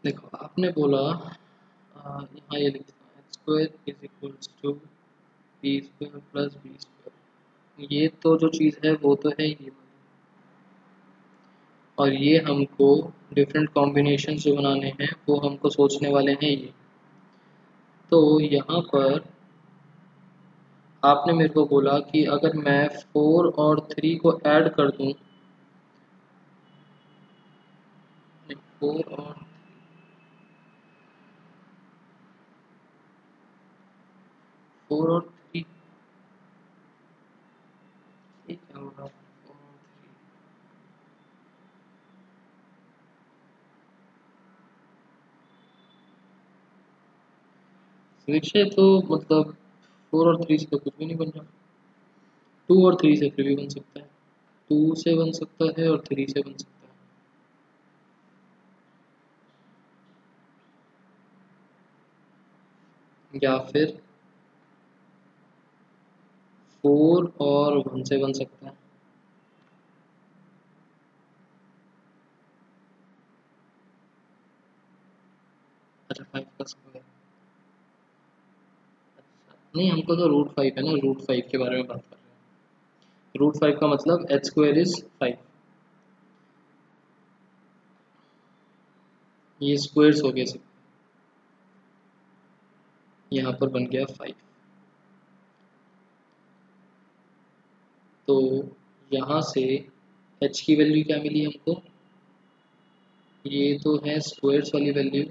देखो आपने बोला यहाँ ये लिखा है square is equals to B square plus B square. ये तो जो चीज़ है वो तो है ये, और ये हमको डिफरेंट कॉम्बिनेशन जो बनाने हैं वो हमको सोचने वाले हैं ये। तो यहाँ पर आपने मेरे को बोला कि अगर मैं 4 और 3 को ऐड कर दूँ, 4 और 3 ये क्या होगा, 4 और 3 स्विच है तो मतलब 4 और 3 से तो कुछ भी नहीं बन रहा। 2 और 3 से फिर भी बन सकता है, 2 से बन सकता है और 3 से बन सकता है, या फिर 4 और 1 से बन सकता है। अच्छा 5 का स्क्वायर, नहीं हमको तो √5 है ना, √5 के बारे में बात कर रहे हैं। √5 का मतलब h स्क्वायर इज 5, ये स्क्वायर्स हो गए सब, यहाँ पर बन गया 5। तो यहाँ से h की वैल्यू क्या मिली हमको, ये तो है स्क्वायर्स वाली वैल्यू,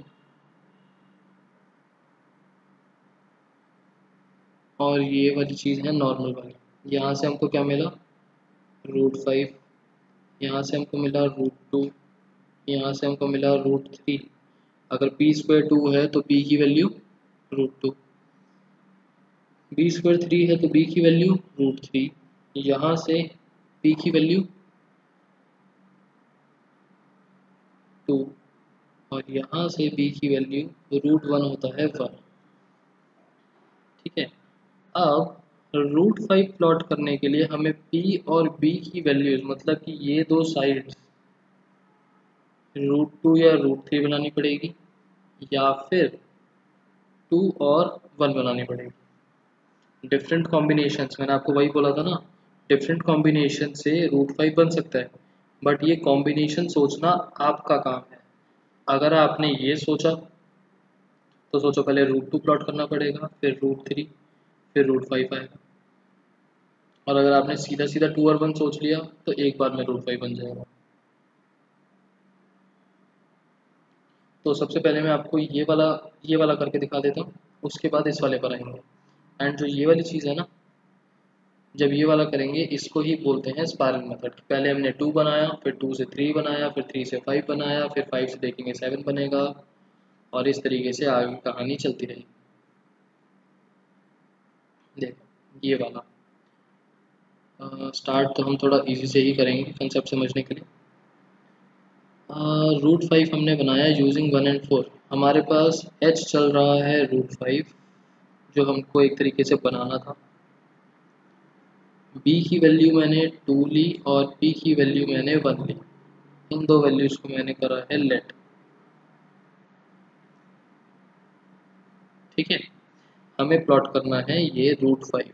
और ये वाली चीज़ है नॉर्मल वाली। यहाँ से हमको क्या मिला, √5, यहाँ से हमको मिला √2, यहाँ से हमको मिला √3। अगर p स्क्वायर 2 है तो p की वैल्यू √2, b स्क्वायर 3 है तो b की वैल्यू √3, यहाँ से p की वैल्यू 2, और यहाँ से b की वैल्यू √1 होता है 1। ठीक है, अब √5 प्लॉट करने के लिए हमें p और b की वैल्यूज, मतलब कि ये दो साइड्स √2 या √3 बनानी पड़ेगी, या फिर 2 और 1 बनानी पड़ेगी। डिफरेंट कॉम्बिनेशंस, मैंने आपको वही बोला था ना, डिफरेंट कॉम्बिनेशन से √5 बन सकता है, बट ये कॉम्बिनेशन सोचना आपका काम है। अगर आपने ये सोचा तो सोचो पहले √2 प्लॉट करना पड़ेगा, फिर √3, फिर √5 आएगा। और अगर आपने सीधा सीधा 2 और 1 सोच लिया तो एक बार में √5 बन जाएगा। तो सबसे पहले मैं आपको ये वाला करके दिखा देता हूँ, उसके बाद इस वाले पर आएंगे। एंड जो ये वाली चीज़ है ना, जब ये वाला करेंगे इसको ही बोलते हैं स्पाइरल मेथड। पहले हमने 2 बनाया, फिर 2 से 3 बनाया, फिर 3 से 5 बनाया, फिर 5 से देखेंगे 7 बनेगा, और इस तरीके से आगे कहानी चलती रहेगी। देखो ये वाला स्टार्ट तो हम थोड़ा इजी से ही करेंगे कंसेप्ट समझने के लिए। √5 हमने बनाया यूजिंग 1 एंड 4। हमारे पास h चल रहा है √5 जो हमको एक तरीके से बनाना था। b की वैल्यू मैंने 2 ली और p की वैल्यू मैंने 1 ली। इन दो वैल्यूज को मैंने करा है लेट। ठीक है, हमें प्लॉट करना है ये √5,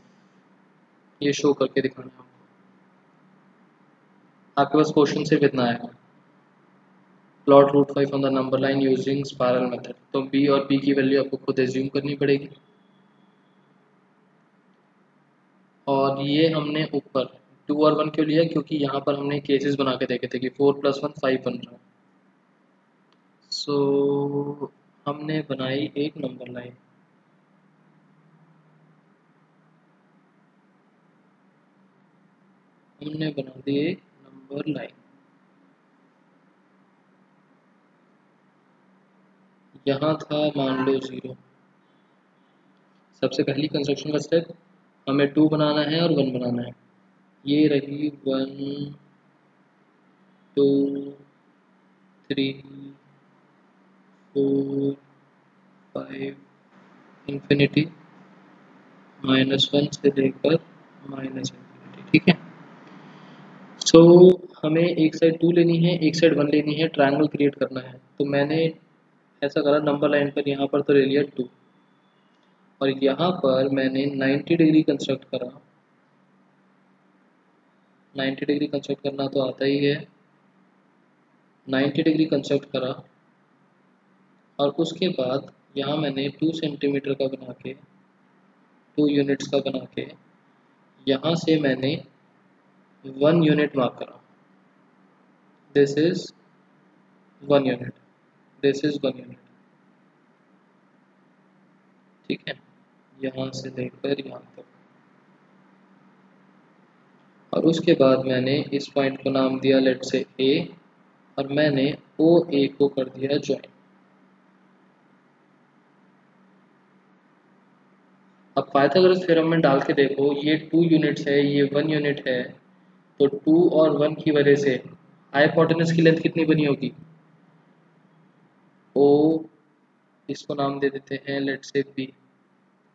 ये शो करके दिखाना है आपके पास क्वेश्चन सिर्फ इतना आएगा, plot √5 on the number line using spiral method. तो b और p की वैल्यू आपको खुद एज्यूम करनी पड़ेगी। और ये हमने ऊपर 2 और 1 क्यों लिया, क्योंकि यहाँ पर हमने केसेस बना के देखे थे कि 4 + 1 5 बन रहा है। सो हमने बनाई एक नंबर लाइन, हमने बना दी एक नंबर लाइन। यहाँ था मान लो 0। सबसे पहली कंस्ट्रक्शन का स्टेप, हमें 2 बनाना है और 1 बनाना है। ये रही 1 2 3 4 5 इंफिनिटी, -1 से लेकर -इंफिनिटी। ठीक है, सो हमें एक साइड 2 लेनी है, एक साइड 1 लेनी है, ट्रायंगल क्रिएट करना है। तो मैंने ऐसा करा नंबर लाइन पर, यहाँ पर तो ले लिया 2 और यहाँ पर मैंने 90 डिग्री कंस्ट्रक्ट करा। 90 डिग्री कंस्ट्रक्ट करना तो आता ही है। 90 डिग्री कंस्ट्रक्ट करा और उसके बाद यहाँ मैंने 2 सेंटीमीटर का बना के, 2 यूनिट्स का बना के, यहाँ से मैंने 1 यूनिट मार्क करा। This is 1 unit, this is 1 unit. ठीक है, यहाँ से लेकर यहाँ तक। और उसके बाद मैंने इस पॉइंट को नाम दिया लेट से ए और मैंने ओ ए को कर दिया ज्वाइन। अब पाइथागोरस थ्योरम में डाल के देखो, ये 2 यूनिट्स है, ये 1 यूनिट है, तो 2 और 1 की वजह से हाइपोटेनस की लेंथ कितनी बनी होगी? ओ, इसको नाम दे देते हैं let say B,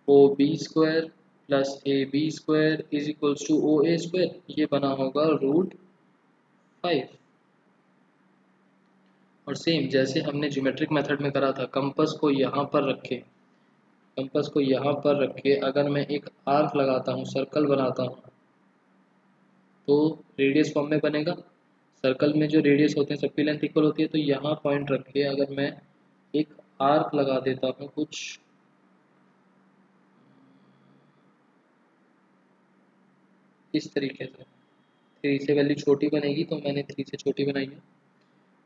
O B square plus A B square is equals to O A square, ये बना होगा √5। और सेम जैसे हमने ज्योमेट्रिक मेथड में करा था, कंपास को यहाँ पर रखे, कंपास को यहाँ पर रखे अगर मैं एक आर्क लगाता हूँ, सर्कल बनाता हूँ, तो रेडियस फॉर्म में बनेगा। सर्कल में जो रेडियस होते हैं सबकी लेंथ इक्वल होती है, तो यहाँ पॉइंट रख के अगर मैं एक आर्क लगा देता हूँ कुछ इस तरीके से, 3 से वैल्यू छोटी बनेगी तो मैंने 3 से छोटी बनाई है।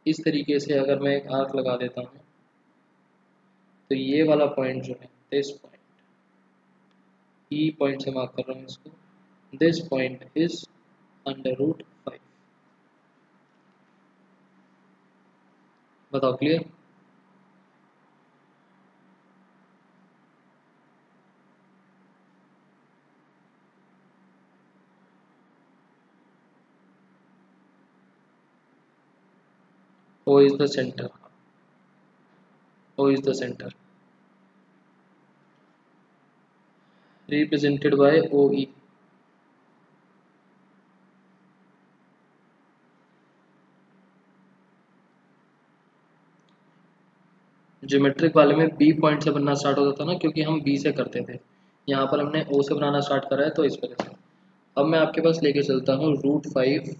इस तरीके से अगर मैं एक आर्क लगा देता हूँ तो ये वाला पॉइंट जो है, दिस पॉइंट, ई पॉइंट से मार्क कर रहा हूँ इसको, दिस पॉइंट इज √5। बताओ clear? O is the center, O is the center represented by OE। Geometric वाले में बी पॉइंट से बनना स्टार्ट होता था ना, क्योंकि हम बी से करते थे। यहाँ पर हमने ओ से बनाना स्टार्ट करा है तो इस वजह से। अब मैं आपके पास लेके चलता हूँ √5,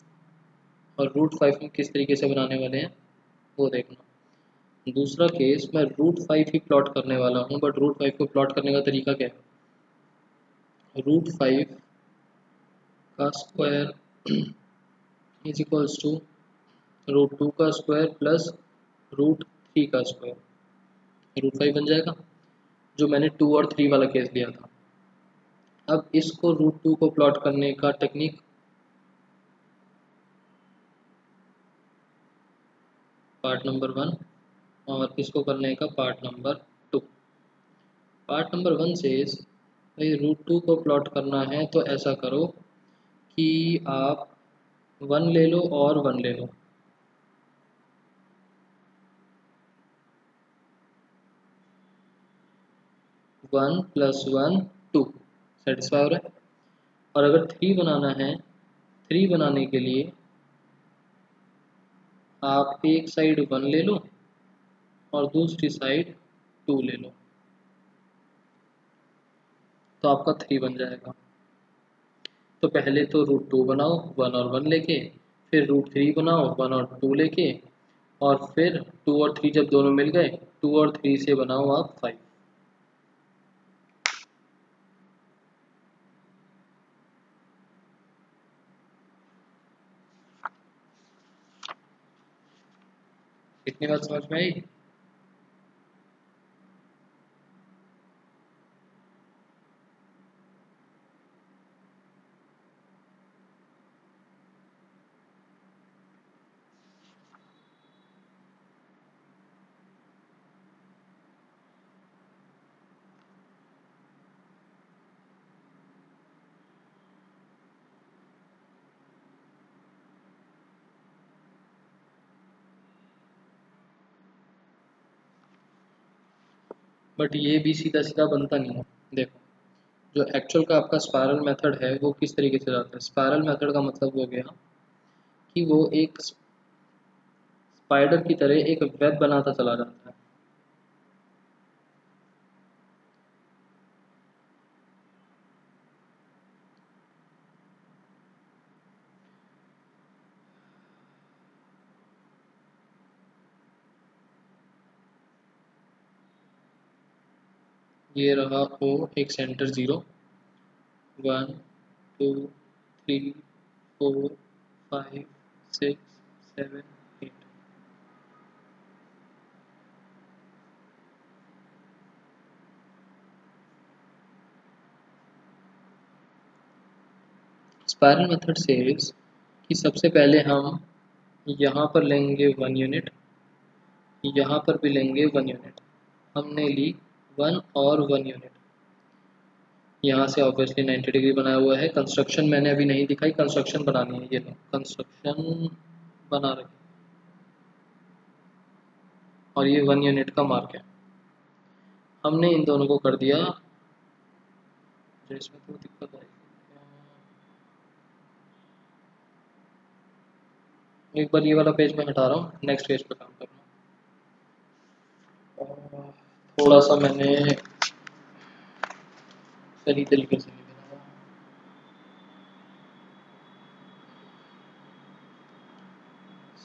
और √5 हम किस तरीके से बनाने वाले हैं वो देखना। दूसरा केस मैं √5 ही प्लॉट करने वाला हूँ, बट √5 को प्लॉट करने का तरीका क्या है? √5 का स्क्वायर इज इक्वल्स टू √2 का स्क्वायर प्लस √3 का स्क्वायर, √5 बन जाएगा, जो मैंने 2 और 3 वाला केस लिया था। अब इसको √2 को प्लॉट करने का टेक्निक, पार्ट नंबर 1, और इसको करने का पार्ट नंबर 2। पार्ट नंबर 1 से भाई √2 को प्लॉट करना है तो ऐसा करो कि आप 1 ले लो और 1 ले लो, वन प्लस 1 2, सेटिस्फाई हो रहा है। और अगर 3 बनाना है, 3 बनाने के लिए आप एक साइड 1 ले लो और दूसरी साइड 2 ले लो, तो आपका 3 बन जाएगा। तो पहले तो √2 बनाओ 1 और 1 लेके, फिर √3 बनाओ 1 और 2 लेके, और फिर 2 और 3 जब दोनों मिल गए, 2 और 3 से बनाओ आप 5। इतनी बात समझ में आई? बट ये भी सीधा सीधा बनता नहीं है। देखो, जो एक्चुअल का आपका स्पायरल मेथड है वो किस तरीके से जाता है? स्पायरल मेथड का मतलब हो गया कि वो एक स्पाइडर की तरह एक वेब बनाता चला जाता है। ये रहा O, एक सेंटर 0, 1 2 3 4 5 6 7 8। स्पाइरल मेथड से कि सबसे पहले हम यहाँ पर लेंगे 1 यूनिट, यहाँ पर भी लेंगे 1 यूनिट। हमने ली 1 और 1 यूनिट। यहाँ से ऑब्वियसली 90 डिग्री बनाया हुआ है। कंस्ट्रक्शन मैंने अभी नहीं दिखाई, कंस्ट्रक्शन बनानी है। ये लो कंस्ट्रक्शन बना रखी और ये 1 यूनिट का मार्क है। हमने इन दोनों को कर दिया, इसमें तो दिक्कत आएगी। एक बार ये वाला पेज मैं हटा रहा हूँ, नेक्स्ट पेज पे काम करना। थोड़ा सा मैंने सही तरीके से लिखा।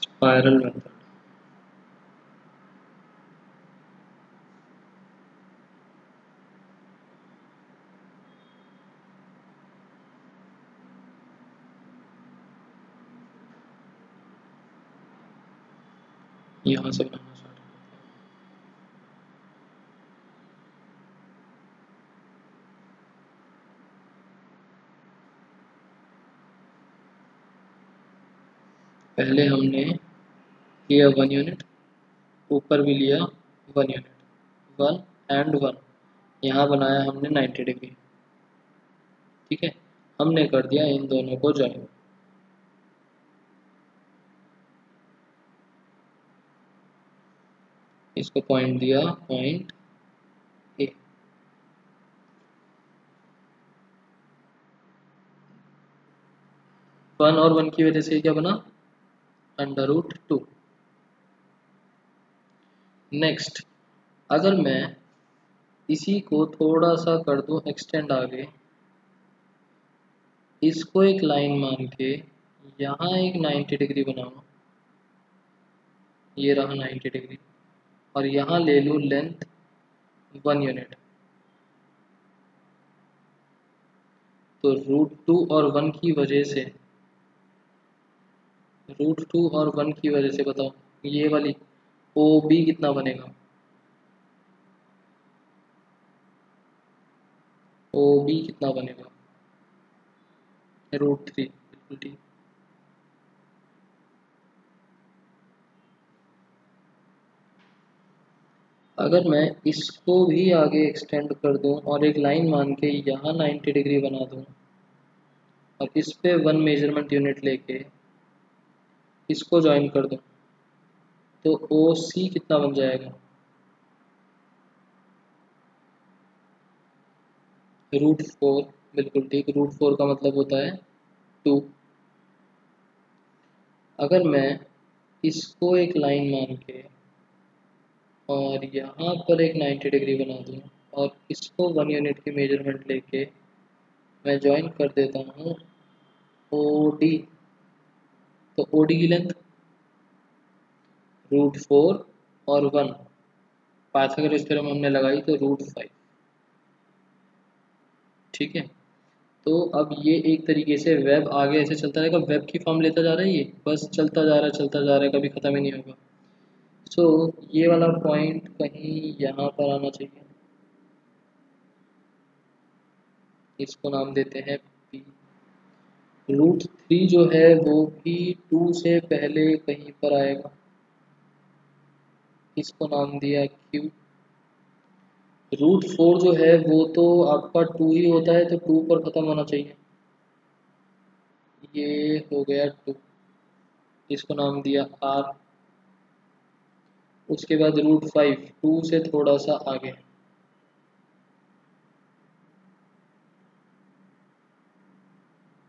स्पाइरल मेथड, यहाँ से बनाना स्टार्ट करते हैं। पहले हमने लिया 1 यूनिट, ऊपर भी लिया 1 यूनिट, 1 एंड 1, यहाँ बनाया हमने 90 डिग्री। ठीक है, हमने कर दिया इन दोनों को ज्वाइन। इसको पॉइंट दिया, पॉइंट ए। 1 और 1 की वजह से क्या बना, √2। नेक्स्ट, अगर मैं इसी को थोड़ा सा कर दूं एक्सटेंड आगे, इसको एक लाइन मान के यहाँ एक 90 डिग्री बनाऊं, ये रहा 90 डिग्री, और यहाँ ले लूँ लेंथ 1 यूनिट, तो √2 और 1 की वजह से, √2 और 1 की वजह से बताओ ये वाली OB कितना बनेगा, OB कितना बनेगा, √3, बिल्कुल ठीक। अगर मैं इसको भी आगे एक्सटेंड कर दूं और एक लाइन मान के यहाँ 90 डिग्री बना दूं और इस पे 1 मेजरमेंट यूनिट लेके इसको ज्वाइन कर दूं, तो OC कितना बन जाएगा, √4, बिल्कुल ठीक। √4 का मतलब होता है 2। अगर मैं इसको एक लाइन मान के और यहाँ पर एक 90 डिग्री बना दूँ और इसको 1 यूनिट की मेजरमेंट लेके मैं ज्वाइन कर देता हूँ OD, तो OD की लेंथ √4 और 1, पाइथागोरस थ्योरम हमने लगाई तो √5। ठीक है, तो अब ये एक तरीके से वेब आगे ऐसे चलता रहेगा, वेब की फॉर्म लेता जा रहा है, ये बस चलता जा रहा है, चलता जा रहा है, कभी ख़त्म ही नहीं होगा। सो ये वाला पॉइंट कहीं यहाँ पर आना चाहिए, इसको नाम देते हैं P। √3 जो है वो भी 2 से पहले कहीं पर आएगा, इसको नाम दिया Q। √4 जो है वो तो आपका 2 ही होता है, तो 2 पर ख़त्म होना चाहिए, ये हो गया 2, इसको नाम दिया R। उसके बाद √5 2 से थोड़ा सा आगे,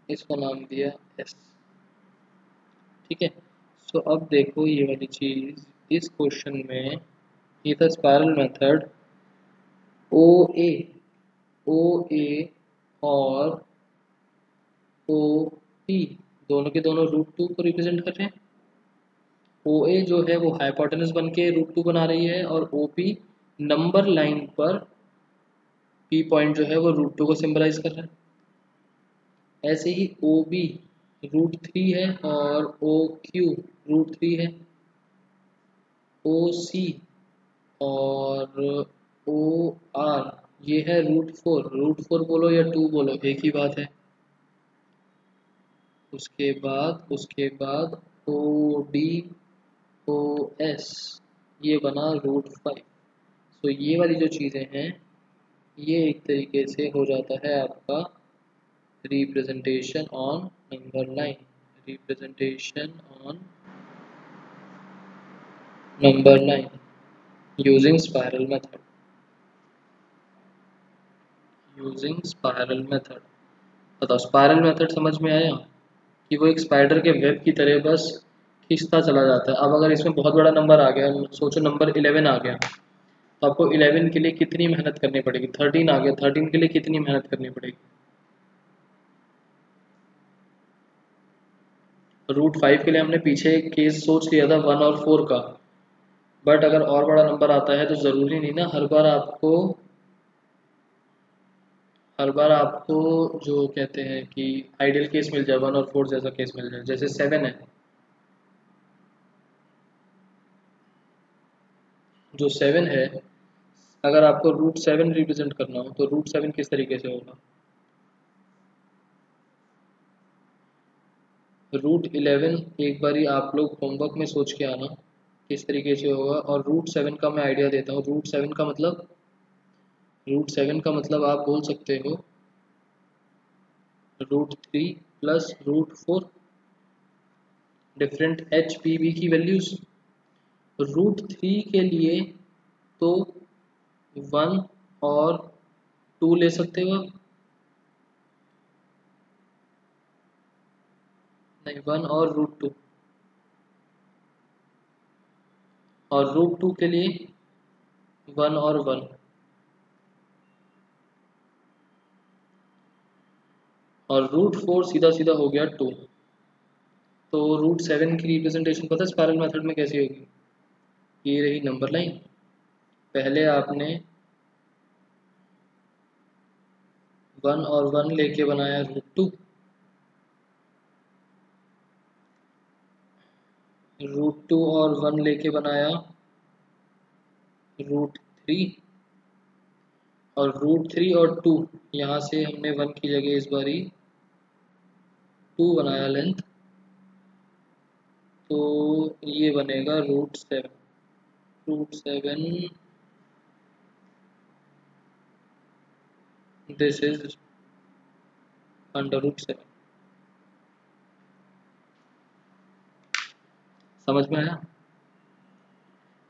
इसको नाम दिया S। ठीक है, सो अब देखो ये वाली चीज़ इस क्वेश्चन में, ये था स्पाइरल मेथड। OA और OP दोनों के दोनों √2 को रिप्रेजेंट कर रहे हैं। OA जो है वो हाइपोटेनस बन के √2 बना रही है और OP नंबर लाइन पर पी पॉइंट जो है वो √2 को सिंबलाइज कर रहा है। ऐसे ही ओ बी √3 है और ओ क्यू √3 है, ओ सी और ओ आर ये है √4। √4 बोलो या 2 बोलो एक ही बात है। उसके बाद ओ डी ओ एस ये बना √5। तो ये वाली जो चीज़ें हैं ये एक तरीके से हो जाता है आपका representation on number line, representation on number line using spiral method, using spiral method. बताओ स्पाइरल मेथड समझ में आया कि वो एक स्पाइडर के वेब की तरह बस खींचता चला जाता है। अब अगर इसमें बहुत बड़ा नंबर आ गया, सोचो नंबर 11 आ गया, तो आपको 11 के लिए कितनी मेहनत करनी पड़ेगी। 13 आ गया, 13 के लिए कितनी मेहनत करनी पड़ेगी। √5 के लिए हमने पीछे एक केस सोच लिया था 1 और 4 का, बट अगर और बड़ा नंबर आता है तो ज़रूरी नहीं ना हर बार आपको जो कहते हैं कि आइडियल केस मिल जाए, 1 और 4 जैसा केस मिल जाए। जैसे 7 है, जो 7 है अगर आपको √7 रिप्रेजेंट करना हो तो √7 किस तरीके से होगा। √11 एक बारी आप लोग होमवर्क में सोच के आना किस तरीके से होगा। और √7 का मैं आइडिया देता हूँ। √7 का मतलब आप बोल सकते हो √3 plus √4 different H P B की वैल्यूज। √3 के लिए तो 1 और 2 ले सकते हो आप, नहीं 1 और √2, और √2 के लिए 1 और 1, और √4 सीधा सीधा हो गया 2। तो √7 की रिप्रेजेंटेशन पता है स्पाइरल मेथड में कैसी होगी। ये रही नंबर लाइन, पहले आपने 1 और 1 लेके बनाया √2, √2 और 1 लेके बनाया √3, और √3 और 2 यहाँ से हमने 1 की जगह इस बारी 2 बनाया लेंथ, तो ये बनेगा √7। This is √7। समझ में आया।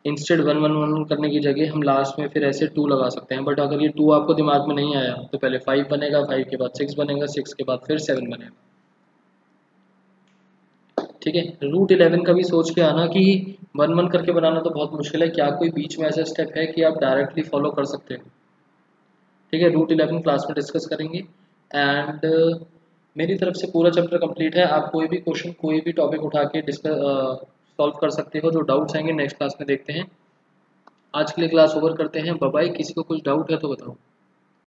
इंस्टेड 1 1 1 करने की जगह हम लास्ट में फिर ऐसे 2 लगा सकते हैं, बट अगर ये 2 आपको दिमाग में नहीं आया तो पहले 5 बनेगा, 5 के बाद 6 बनेगा, 6 के बाद फिर 7 बनेगा। ठीक है। √11 का भी सोच के आना कि 1 1 करके बनाना तो बहुत मुश्किल है, क्या कोई बीच में ऐसा स्टेप है कि आप डायरेक्टली फॉलो कर सकते हो। ठीक है, √11 क्लास में डिस्कस करेंगे। एंड मेरी तरफ से पूरा चैप्टर कंप्लीट है। आप कोई भी क्वेश्चन कोई भी टॉपिक उठा के डिस्कस सॉल्व कर सकते हो। जो डाउट्स आएंगे नेक्स्ट क्लास में देखते हैं। आज के लिए क्लास ओवर करते हैं। Bye bye. किसी को कुछ डाउट है तो बताओ।